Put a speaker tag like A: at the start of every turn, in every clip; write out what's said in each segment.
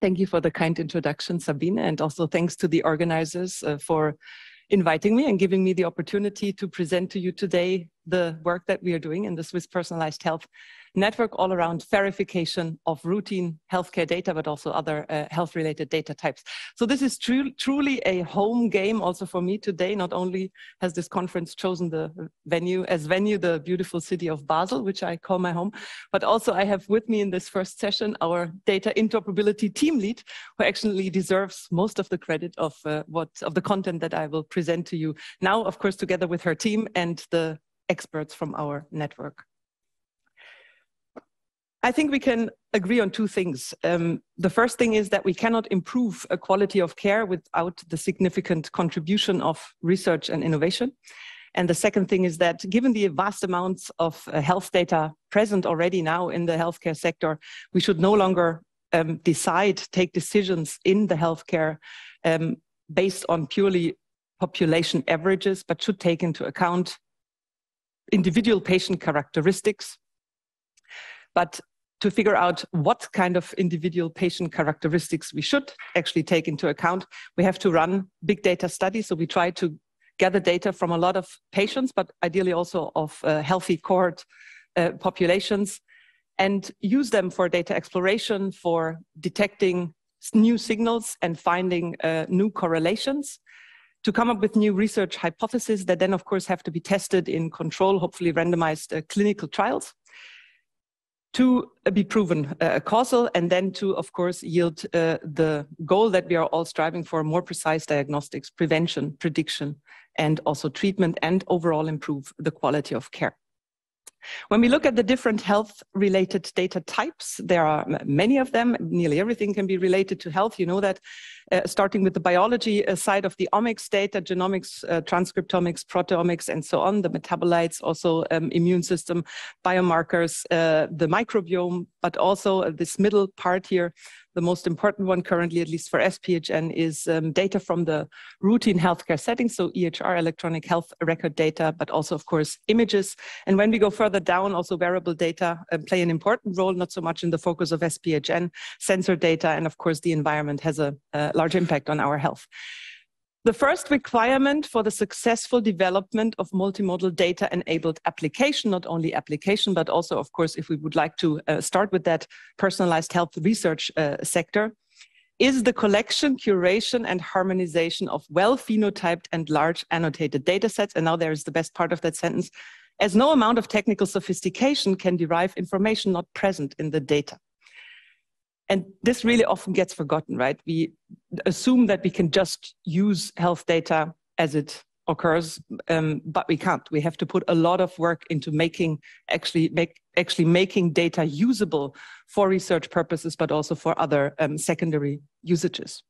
A: Thank you for the kind introduction, Sabine, and also thanks to the organizers for inviting me and giving me the opportunity to present to you today the work that we are doing in the Swiss Personalized Health Network all around FAIRification of routine healthcare data, but also other health-related data types. So this is truly a home game also for me today. Not only has this conference chosen the venue, the beautiful city of Basel, which I call my home, but also I have with me in this first session our data interoperability team lead, who actually deserves most of the credit of the content that I will present to you now, of course, together with her team and the experts from our network. I think we can agree on two things. The first thing is that we cannot improve a quality of care without the significant contribution of research and innovation. And the second thing is that given the vast amounts of health data present already now in the healthcare sector, we should no longer take decisions in the healthcare based on purely population averages, but should take into account individual patient characteristics. But to figure out what kind of individual patient characteristics we should actually take into account, we have to run big data studies. So we try to gather data from a lot of patients, but ideally also of healthy cohort populations, and use them for data exploration, for detecting new signals and finding new correlations, to come up with new research hypotheses that then, of course, have to be tested in control, hopefully randomized clinical trials, to be proven causal, and then to, of course, yield the goal that we are all striving for: more precise diagnostics, prevention, prediction, and also treatment, and overall improve the quality of care. When we look at the different health-related data types, there are many of them. Nearly everything can be related to health. You know that, starting with the biology side of the omics data, genomics, transcriptomics, proteomics, and so on, the metabolites, also immune system, biomarkers, the microbiome, but also this middle part here, the most important one currently, at least for SPHN, is data from the routine healthcare settings, so EHR, electronic health record data, but also, of course, images. And when we go further down, also wearable data play an important role, not so much in the focus of SPHN, sensor data, and of course, the environment has a large impact on our health. The first requirement for the successful development of multimodal data-enabled application, not only application, but also, of course, if we would like to start with that personalized health research sector, is the collection, curation, and harmonization of well-phenotyped and large annotated data sets. And now there's the best part of that sentence: as no amount of technical sophistication can derive information not present in the data. And this really often gets forgotten, right? We assume that we can just use health data as it occurs, but we can't. We have to put a lot of work into making data usable for research purposes, but also for other secondary usages.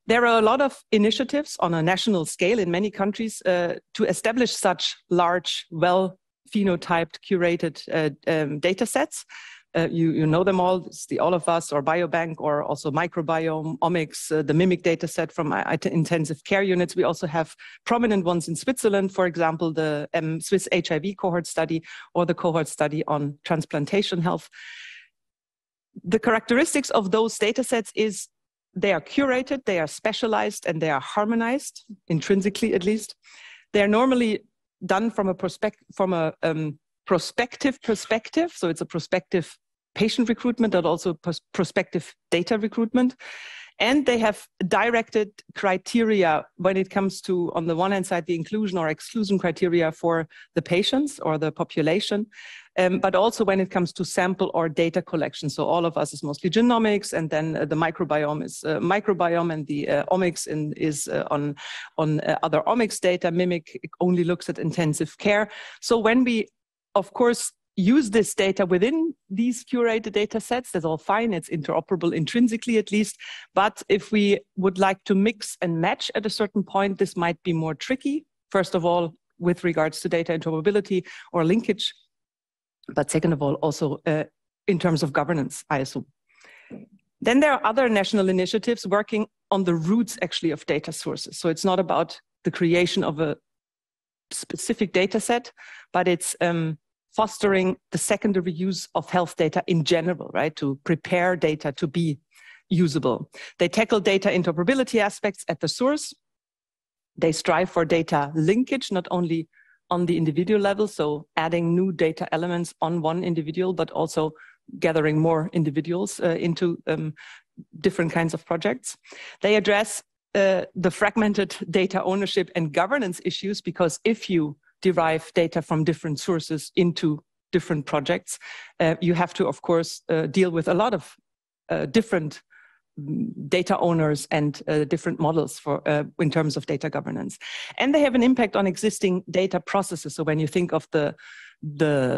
A: There are a lot of initiatives on a national scale in many countries to establish such large, well-phenotyped, curated data sets. You know them all. It's the All of Us or Biobank, or also microbiome, omics, the MIMIC data set from intensive care units. We also have prominent ones in Switzerland, for example, the Swiss HIV cohort study or the cohort study on transplantation health. The characteristics of those data sets is they are curated, they are specialized, and they are harmonized, intrinsically at least. They are normally done from a prospective perspective, so it's a prospective patient recruitment and also prospective data recruitment. And they have directed criteria when it comes to, on the one hand side, the inclusion or exclusion criteria for the patients or the population, but also when it comes to sample or data collection. So All of Us is mostly genomics, and then the microbiome is microbiome, and the omics is on other omics data. MIMIC only looks at intensive care. So when we, of course, use this data within these curated data sets, that's all fine. It's interoperable intrinsically, at least. But if we would like to mix and match at a certain point, this might be more tricky. First of all, with regards to data interoperability or linkage. But second of all, also in terms of governance, I assume. Then there are other national initiatives working on the roots, actually, of data sources. So it's not about the creation of a specific data set, but it's fostering the secondary use of health data in general, right? To prepare data to be usable. They tackle data interoperability aspects at the source. They strive for data linkage, not only on the individual level, so adding new data elements on one individual, but also gathering more individuals into different kinds of projects. They address the fragmented data ownership and governance issues, because if you derive data from different sources into different projects, you have to, of course, deal with a lot of different data owners and different models for in terms of data governance. And they have an impact on existing data processes. So when you think of the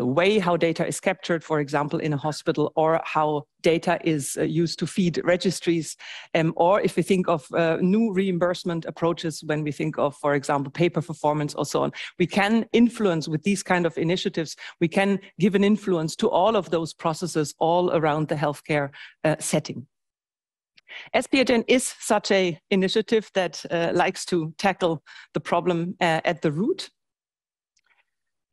A: way how data is captured, for example, in a hospital, or how data is used to feed registries, or if we think of new reimbursement approaches, when we think of, for example, pay-per performance or so on, we can influence with these kind of initiatives, we can give an influence to all of those processes all around the healthcare setting. SPHN is such an initiative that likes to tackle the problem at the root.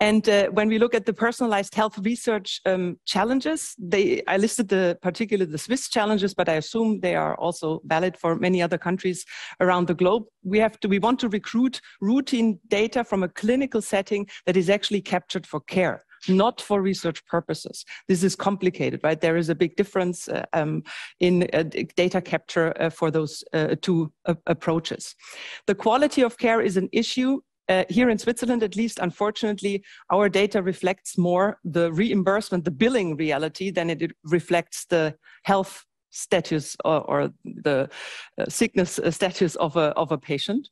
A: And when we look at the personalized health research challenges, I listed particularly the Swiss challenges, but I assume they are also valid for many other countries around the globe. We want to recruit routine data from a clinical setting that is actually captured for care, not for research purposes. This is complicated, right? There is a big difference in data capture for those two approaches. The quality of care is an issue. Here in Switzerland, at least, unfortunately, our data reflects more the reimbursement, the billing reality, than it reflects the health status or the sickness status of a patient.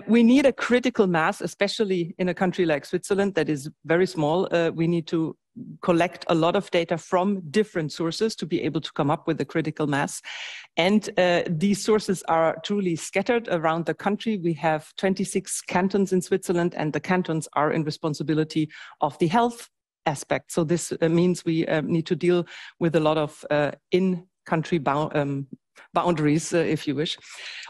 A: We need a critical mass, especially in a country like Switzerland that is very small. We need to collect a lot of data from different sources to be able to come up with a critical mass. And these sources are truly scattered around the country. We have 26 cantons in Switzerland, and the cantons are in responsibility of the health aspect. So this means we need to deal with a lot of in-country boundaries, if you wish.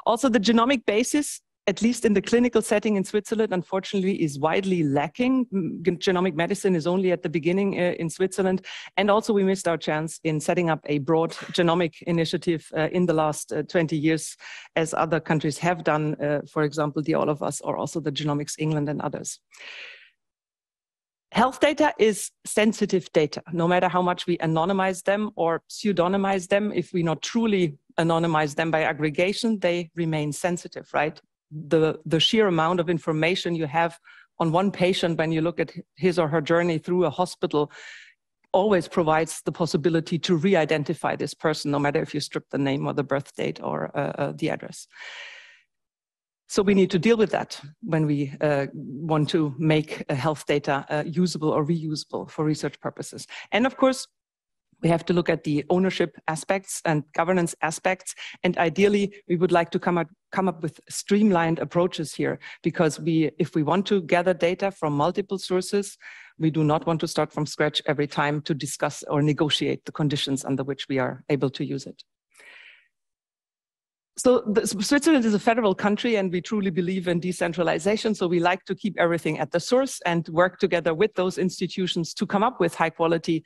A: Also, the genomic basis, at least in the clinical setting in Switzerland, unfortunately, is widely lacking. Genomic medicine is only at the beginning in Switzerland. And also we missed our chance in setting up a broad genomic initiative in the last 20 years, as other countries have done, for example, the All of Us, or also the Genomics England and others. Health data is sensitive data, no matter how much we anonymize them or pseudonymize them. If we not truly anonymize them by aggregation, they remain sensitive, right? The sheer amount of information you have on one patient when you look at his or her journey through a hospital always provides the possibility to re-identify this person, no matter if you strip the name or the birth date or the address. So we need to deal with that when we want to make health data usable or reusable for research purposes. And of course, we have to look at the ownership aspects and governance aspects. And ideally, we would like to come up with streamlined approaches here, because if we want to gather data from multiple sources, we do not want to start from scratch every time to discuss or negotiate the conditions under which we are able to use it. So Switzerland is a federal country, and we truly believe in decentralization. So we like to keep everything at the source and work together with those institutions to come up with high quality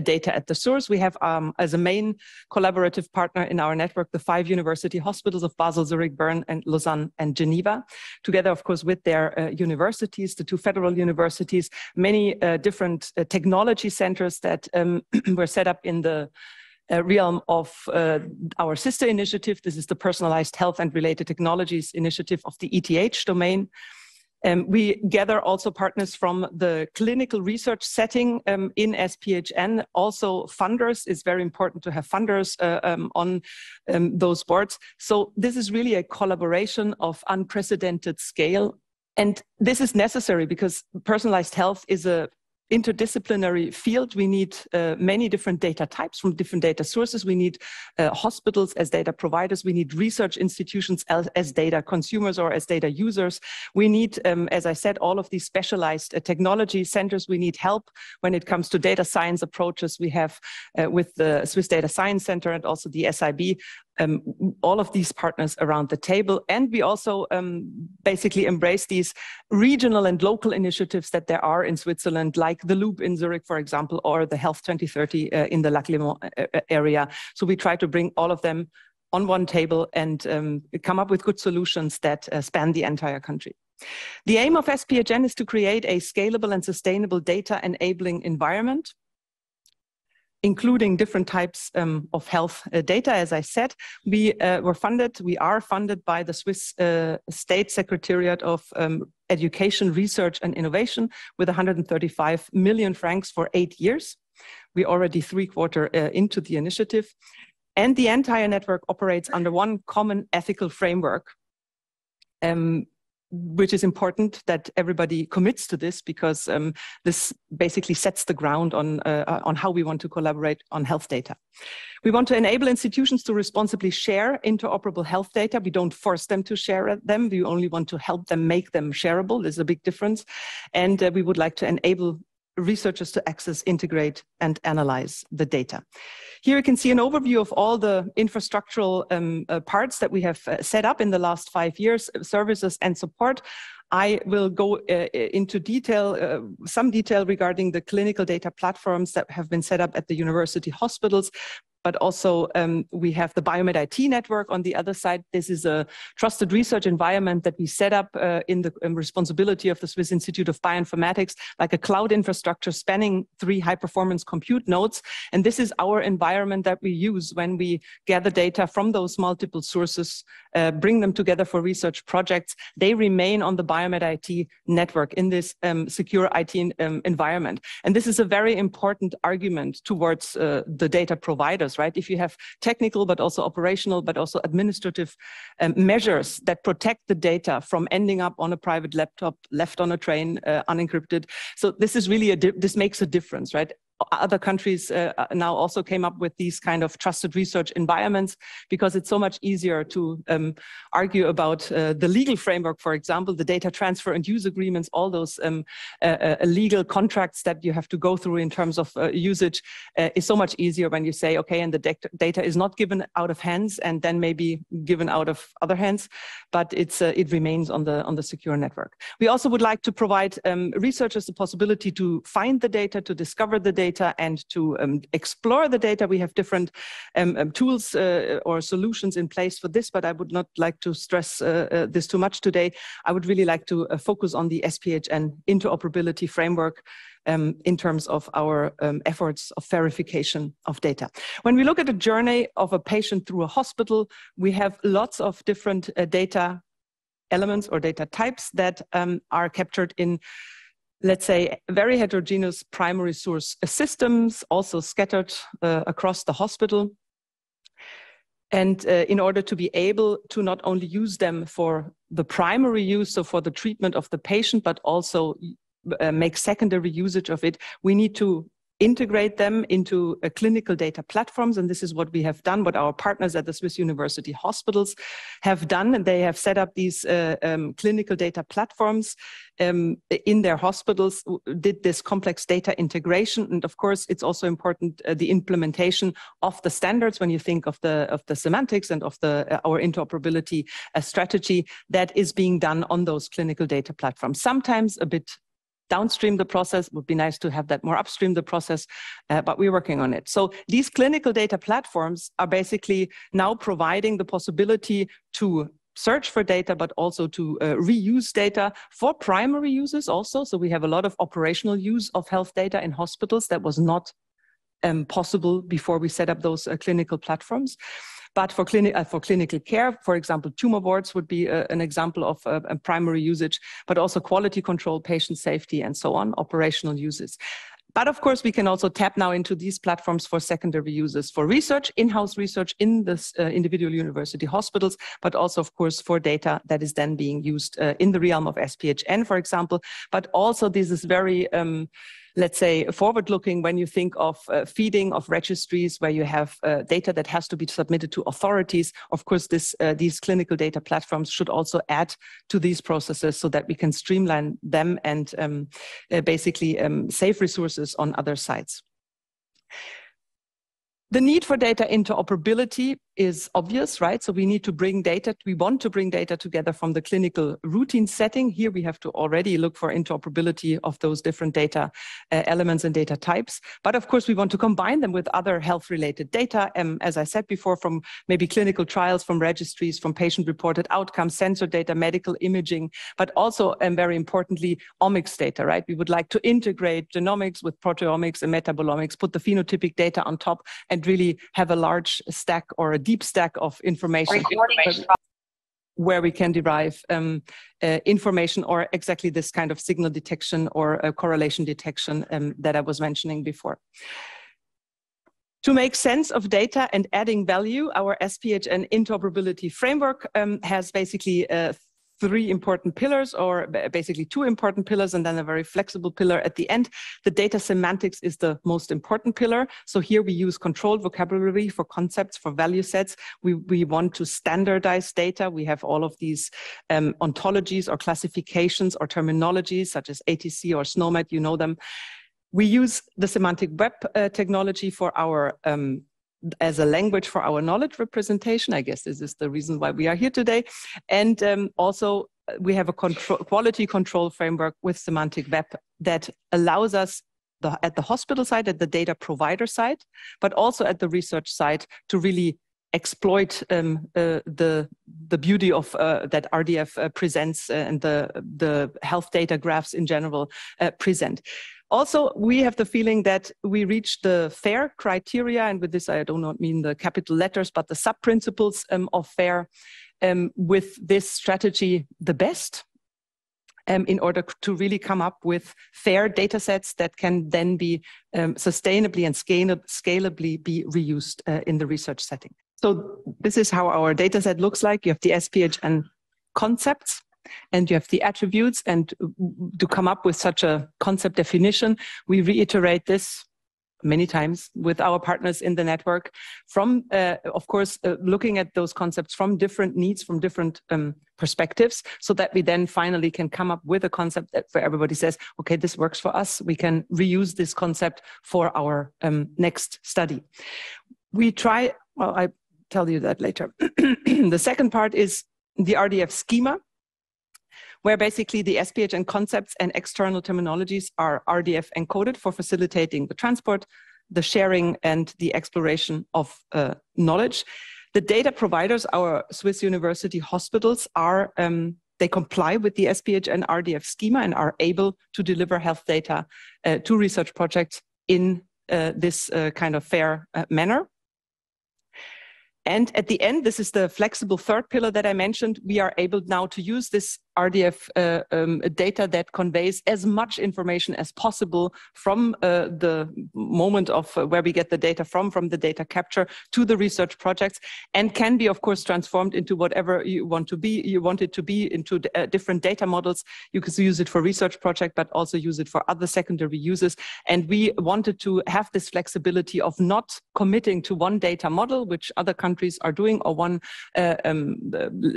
A: data at the source. We have as a main collaborative partner in our network, the 5 university hospitals of Basel, Zurich, Bern, and Lausanne and Geneva, together, of course, with their universities, the 2 federal universities, many different technology centers that were set up in the realm of our sister initiative. This is the Personalized Health and Related Technologies initiative of the ETH domain. We gather also partners from the clinical research setting in SPHN. Also funders, is very important to have funders on those boards. So this is really a collaboration of unprecedented scale. And this is necessary because personalized health is a interdisciplinary field. We need many different data types from different data sources. We need hospitals as data providers. We need research institutions as data consumers or as data users. We need, as I said, all of these specialized technology centers. We need help when it comes to data science approaches. We have with the Swiss Data Science Center and also the SIB all of these partners around the table. And we also basically embrace these regional and local initiatives that there are in Switzerland, like the Loop in Zurich, for example, or the Health 2030 in the Lac Léman area. So we try to bring all of them on one table and come up with good solutions that span the entire country. The aim of SPHN is to create a scalable and sustainable data enabling environment, including different types of health data. As I said, we are funded by the Swiss State Secretariat of Education, Research and Innovation with 135 million francs for 8 years. We're already 3/4 into the initiative. And the entire network operates under one common ethical framework, which is important that everybody commits to this, because this basically sets the ground on how we want to collaborate on health data. We want to enable institutions to responsibly share interoperable health data. We don't force them to share them. We only want to help them make them shareable. There's a big difference. And we would like to enable researchers to access, integrate, and analyze the data. Here you can see an overview of all the infrastructural parts that we have set up in the last 5 years, services and support. I will go into detail, some detail regarding the clinical data platforms that have been set up at the university hospitals. But also we have the Biomed IT network on the other side. This is a trusted research environment that we set up in the responsibility of the Swiss Institute of Bioinformatics, like a cloud infrastructure spanning 3 high-performance compute nodes. And this is our environment that we use when we gather data from those multiple sources, bring them together for research projects. They remain on the Biomed IT network in this secure IT environment. And this is a very important argument towards the data providers. Right? If you have technical, but also operational, but also administrative measures that protect the data from ending up on a private laptop, left on a train, unencrypted. So this is really this makes a difference, right? Other countries now also came up with these kind of trusted research environments, because it's so much easier to argue about the legal framework, for example, the data transfer and use agreements, all those legal contracts that you have to go through in terms of usage is so much easier when you say, okay, and the data is not given out of hands and then maybe given out of other hands, but it remains on the secure network. We also would like to provide researchers the possibility to find the data, to discover the data, and to explore the data. We have different tools or solutions in place for this, but I would not like to stress this too much today. I would really like to focus on the SPHN interoperability framework in terms of our efforts of FAIRification of data. When we look at the journey of a patient through a hospital, we have lots of different data elements or data types that are captured in, let's say, very heterogeneous primary source systems, also scattered across the hospital. And in order to be able to not only use them for the primary use, so for the treatment of the patient, but also make secondary usage of it, we need to integrate them into clinical data platforms. And this is what we have done, what our partners at the Swiss University Hospitals have done. They have set up these clinical data platforms in their hospitals, did this complex data integration. And of course, it's also important, the implementation of the standards when you think of the semantics and of our interoperability strategy that is being done on those clinical data platforms. Sometimes a bit downstream the process, would be nice to have that more upstream the process, but we're working on it. So these clinical data platforms are basically now providing the possibility to search for data, but also to reuse data for primary uses also. So we have a lot of operational use of health data in hospitals that was not possible before we set up those clinical platforms. But for clinical care, for example, tumor boards would be an example of a primary usage, but also quality control, patient safety, and so on, operational uses. But of course, we can also tap now into these platforms for secondary uses, for research, in-house research in this individual university hospitals, but also, of course, for data that is then being used in the realm of SPHN, for example. But also this is very, let's say, forward-looking when you think of feeding of registries where you have data that has to be submitted to authorities. Of course, these clinical data platforms should also add to these processes so that we can streamline them and basically save resources on other sites. The need for data interoperability is obvious, right? So we need to bring data, we want to bring data together from the clinical routine setting. Here we have to already look for interoperability of those different data elements and data types. But of course, we want to combine them with other health-related data, as I said before, from maybe clinical trials, from registries, from patient-reported outcomes, sensor data, medical imaging, but also, and very importantly, omics data, right? We would like to integrate genomics with proteomics and metabolomics, put the phenotypic data on top, and really have a large stack or a deep stack of information where we can derive information or exactly this kind of signal detection or correlation detection that I was mentioning before. To make sense of data and adding value, our SPHN interoperability framework has basically three important pillars, or basically two important pillars, and then a very flexible pillar at the end. The data semantics is the most important pillar. So here we use controlled vocabulary for concepts, for value sets. We want to standardize data. We have all of these ontologies or classifications or terminologies such as ATC or SNOMED, you know them. We use the semantic web technology for our as a language for our knowledge representation. I guess this is the reason why we are here today. And also we have a quality control framework with semantic web that allows us at the hospital side, at the data provider side, but also at the research side to really exploit the beauty of that RDF presents and the health data graphs in general present. Also, we have the feeling that we reach the FAIR criteria, and with this I do not mean the capital letters, but the sub-principles of FAIR with this strategy the best in order to really come up with fair data sets that can then be sustainably and scalably be reused in the research setting. So this is how our data set looks like. You have the SPHN concepts, and you have the attributes, and to come up with such a concept definition, we reiterate this many times with our partners in the network from, of course, looking at those concepts from different needs, from different perspectives, so that we then finally can come up with a concept that where everybody says, okay, this works for us. We can reuse this concept for our next study. We try, well, I tell you that later. The second part is the RDF schema, where basically the SPHN concepts and external terminologies are RDF encoded for facilitating the transport, the sharing, and the exploration of knowledge. The data providers, our Swiss university hospitals, are they comply with the SPHN RDF schema and are able to deliver health data to research projects in this kind of fair manner. And at the end, this is the flexible third pillar that I mentioned. We are able now to use this RDF data that conveys as much information as possible from the moment of where we get the data from the data capture to the research projects, and can be, of course, transformed into whatever you want it to be into different data models. You can use it for research project, but also use it for other secondary uses. And we wanted to have this flexibility of not committing to one data model, which other countries are doing, or one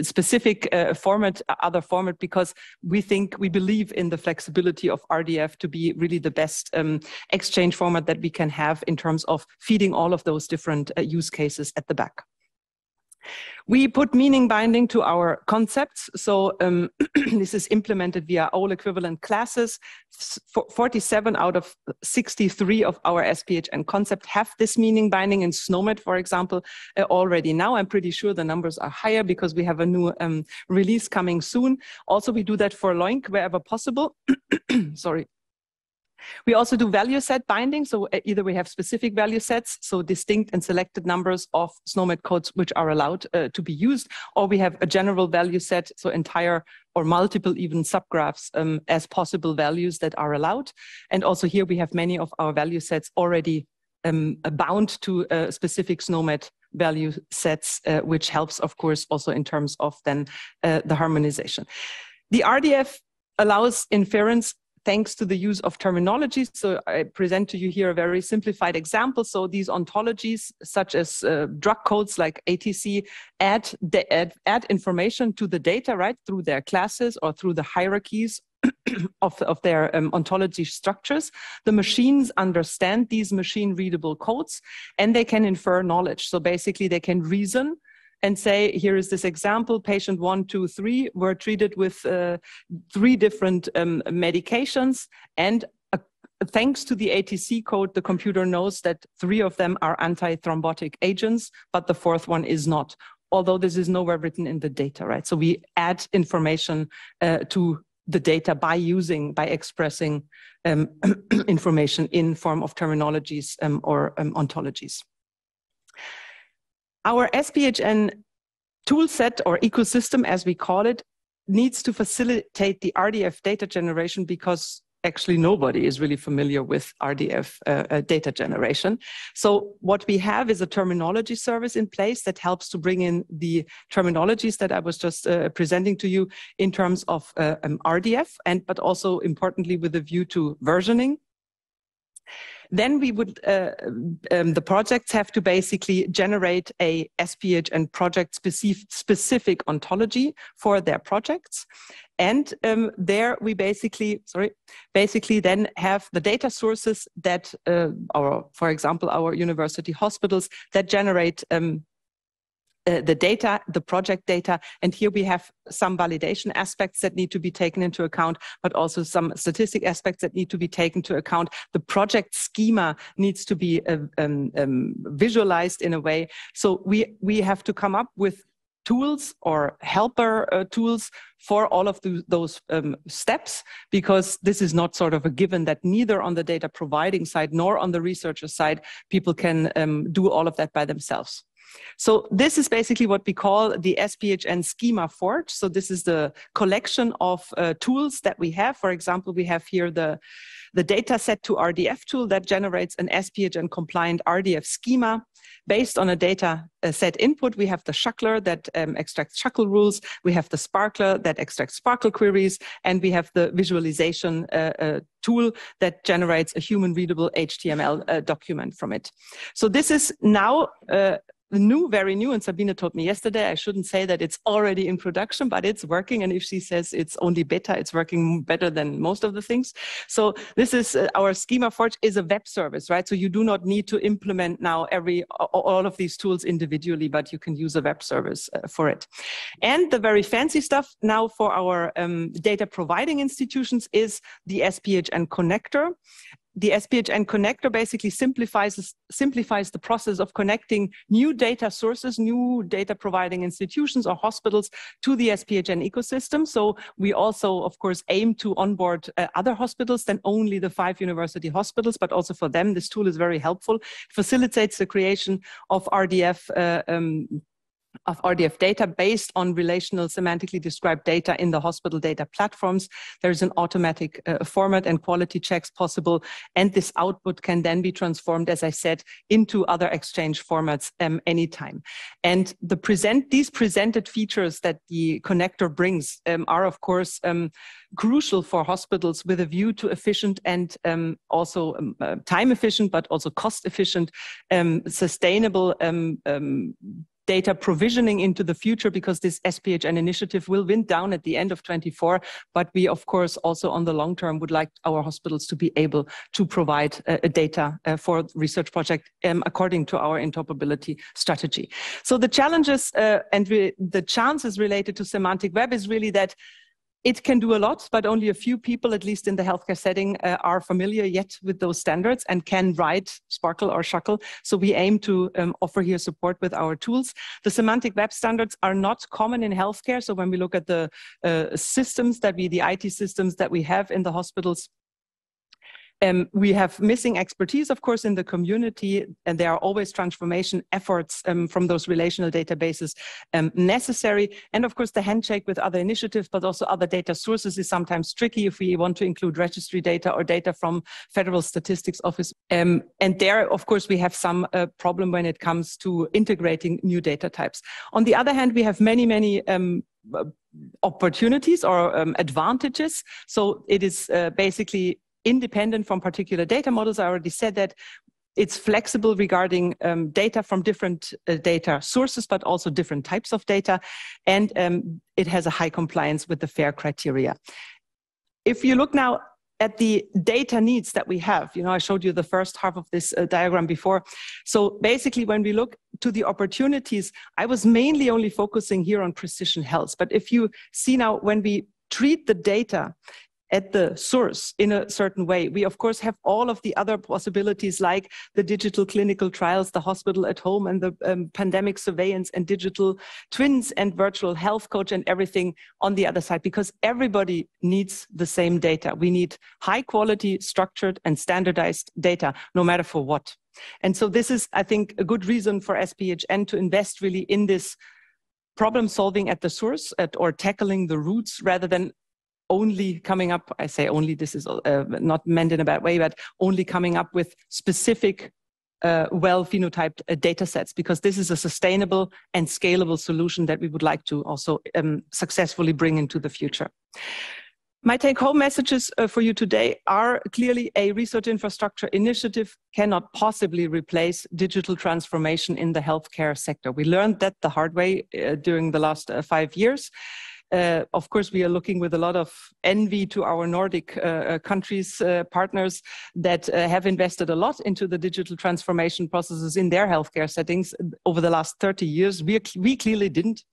A: specific format, other format, because we believe in the flexibility of RDF to be really the best exchange format that we can have in terms of feeding all of those different use cases at the back. We put meaning binding to our concepts. So this is implemented via OL equivalent classes. 47 out of 63 of our SPHN concept have this meaning binding. In SNOMED, for example, already now. I'm pretty sure the numbers are higher because we have a new release coming soon. Also, we do that for LOINC wherever possible. Sorry. We also do value set binding. So either we have specific value sets, so distinct and selected numbers of SNOMED codes which are allowed to be used, or we have a general value set, so entire or multiple even subgraphs as possible values that are allowed. And also here we have many of our value sets already bound to specific SNOMED value sets, which helps, of course, also in terms of then the harmonization. The RDF allows inference thanks to the use of terminology. So I present to you here a very simplified example. So these ontologies, such as drug codes like ATC, add information to the data, right, through their classes or through the hierarchies of their ontology structures. The machines understand these machine-readable codes, and they can infer knowledge. So basically, they can reason and say, here is this example, patient 1, 2, 3 were treated with 3 different medications, and thanks to the ATC code, the computer knows that 3 of them are antithrombotic agents, but the 4th one is not, although this is nowhere written in the data, right? So we add information to the data by expressing information in form of terminologies or ontologies. Our SPHN toolset, or ecosystem as we call it, needs to facilitate the RDF data generation, because actually nobody is really familiar with RDF data generation. So what we have is a terminology service in place that helps to bring in the terminologies that I was just presenting to you in terms of RDF, but also importantly with a view to versioning. Then we would, the projects have to basically generate a SPHN project specific ontology for their projects. And there we basically then have the data sources that, for example, our university hospitals that generate the data, the project data, and here we have some validation aspects that need to be taken into account, but also some statistic aspects that need to be taken into account. The project schema needs to be visualized in a way. So we have to come up with tools or helper tools for all of those steps, because this is not sort of a given that neither on the data providing side nor on the researcher side, people can do all of that by themselves. So this is basically what we call the SPHN schema forge. So this is the collection of tools that we have. For example, we have here the data set to RDF tool that generates an SPHN compliant RDF schema. Based on a data set input, we have the shuckler that extracts shuckle rules. We have the sparkler that extracts sparkle queries. And we have the visualization tool that generates a human readable HTML document from it. So this is now very new, and Sabine told me yesterday, I shouldn't say that it's already in production, but it's working. And if she says it's only beta, it's working better than most of the things. So this is our Schema Forge is a web service, right? So you do not need to implement now all of these tools individually, but you can use a web service for it. And the very fancy stuff now for our data providing institutions is the SPHN connector. The SPHN connector basically simplifies the process of connecting new data sources, new data providing institutions or hospitals to the SPHN ecosystem. So we also, of course, aim to onboard other hospitals than only the 5 university hospitals, but also for them, this tool is very helpful. It facilitates the creation of RDF data based on relational semantically described data in the hospital data platforms. There is an automatic format and quality checks possible, and this output can then be transformed, as I said, into other exchange formats anytime. And these presented features that the connector brings are, of course, crucial for hospitals with a view to efficient and also time efficient, but also cost efficient, sustainable data provisioning into the future, because this SPHN initiative will wind down at the end of 24. But we, of course, also on the long term would like our hospitals to be able to provide data for research project according to our interoperability strategy. So the challenges and the chances related to semantic web is really that it can do a lot, but only a few people, at least in the healthcare setting, are familiar yet with those standards and can write Sparkle or Shuckle. So we aim to offer here support with our tools. The semantic web standards are not common in healthcare. So when we look at the systems the IT systems that we have in the hospitals, we have missing expertise, of course, in the community, and there are always transformation efforts from those relational databases necessary. And of course, the handshake with other initiatives, but also other data sources is sometimes tricky if we want to include registry data or data from Federal Statistics Office. And there, of course, we have some problem when it comes to integrating new data types. On the other hand, we have many opportunities or advantages. So it is basically independent from particular data models. I already said that. It's flexible regarding data from different data sources, but also different types of data. And it has a high compliance with the FAIR criteria. If you look now at the data needs that we have, I showed you the first half of this diagram before. So basically, when we look to the opportunities, I was mainly only focusing here on precision health. But if you see now, when we treat the data at the source in a certain way, we of course have all of the other possibilities like the digital clinical trials, the hospital at home, and the pandemic surveillance and digital twins and virtual health coach and everything on the other side, because everybody needs the same data. We need high quality, structured and standardized data, no matter for what. And so this is, I think, a good reason for SPHN to invest really in this problem solving at the source or tackling the roots rather than only coming up, I say only, this is not meant in a bad way, but only coming up with specific well-phenotyped data sets, because this is a sustainable and scalable solution that we would like to also successfully bring into the future. My take-home messages for you today are clearly: a research infrastructure initiative cannot possibly replace digital transformation in the healthcare sector. We learned that the hard way during the last 5 years. Of course, we are looking with a lot of envy to our Nordic countries, partners that have invested a lot into the digital transformation processes in their healthcare settings over the last 30 years. We clearly didn't.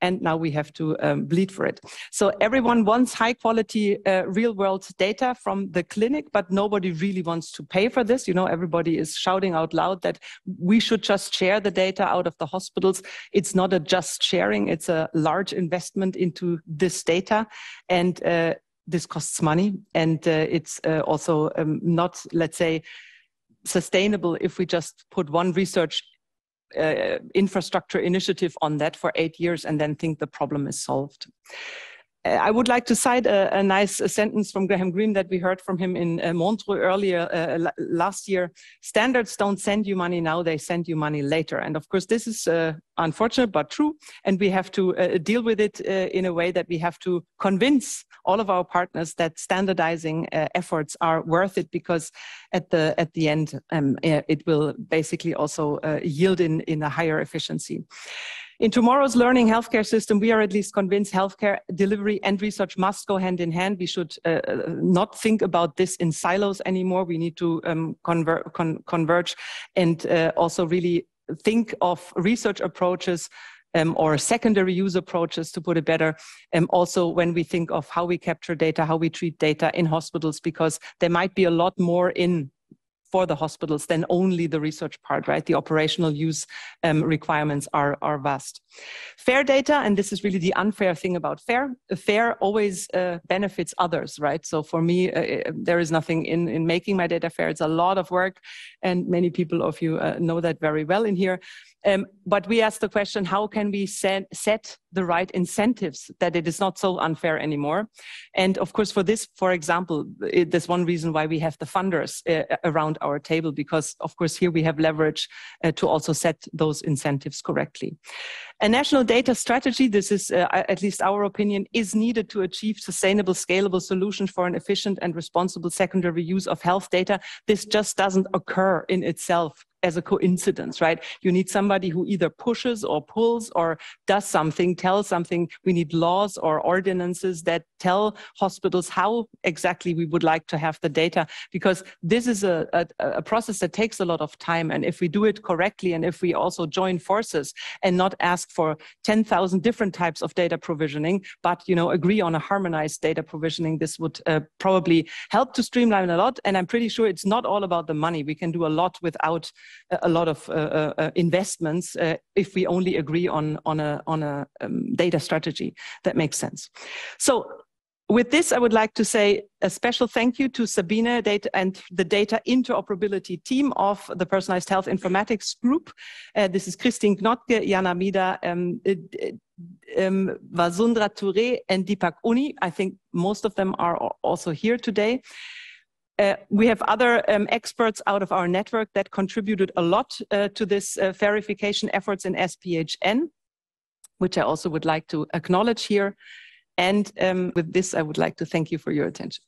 A: And now we have to bleed for it. So everyone wants high quality real world data from the clinic, but nobody really wants to pay for this. Everybody is shouting out loud that we should just share the data out of the hospitals. It's not a just sharing, it's a large investment into this data. And this costs money. And it's also not, let's say, sustainable if we just put one research infrastructure initiative on that for 8 years and then think the problem is solved. I would like to cite a nice sentence from Graham Greene that we heard from him in Montreux earlier last year. Standards don't send you money now, they send you money later. And of course, this is unfortunate but true. And we have to deal with it in a way that we have to convince all of our partners that standardizing efforts are worth it, because at the end, it will basically also yield in a higher efficiency. In tomorrow's learning healthcare system, we are at least convinced healthcare delivery and research must go hand in hand. We should not think about this in silos anymore. We need to converge and also really think of research approaches or secondary use approaches, to put it better. Also, when we think of how we capture data, how we treat data in hospitals, because there might be a lot more in for the hospitals than only the research part, right? The operational use requirements are vast. Fair data, and this is really the unfair thing about fair always benefits others, right? So for me, there is nothing in making my data fair. It's a lot of work, and many people of you know that very well in here. But we asked the question, how can we set the right incentives that it is not so unfair anymore? And of course, for this, for example, there's one reason why we have the funders around our table, because of course here we have leverage to also set those incentives correctly. A national data strategy, this is at least our opinion, is needed to achieve sustainable, scalable solutions for an efficient and responsible secondary use of health data. This just doesn't occur in itself as a coincidence, right? You need somebody who either pushes or pulls or does something, tells something. We need laws or ordinances that tell hospitals how exactly we would like to have the data, because this is a process that takes a lot of time. And if we do it correctly, and if we also join forces and not ask for 10,000 different types of data provisioning, but agree on a harmonized data provisioning, this would probably help to streamline a lot. And I'm pretty sure it's not all about the money. We can do a lot without a lot of investments if we only agree on a data strategy that makes sense. So with this, I would like to say a special thank you to Sabine and the data interoperability team of the Personalized Health Informatics Group. This is Christine Knotke, Jana Mida, Vasundra Touré, and Deepak Uni. I think most of them are also here today. We have other experts out of our network that contributed a lot to this FAIRification efforts in SPHN. which I also would like to acknowledge here. And with this, I would like to thank you for your attention.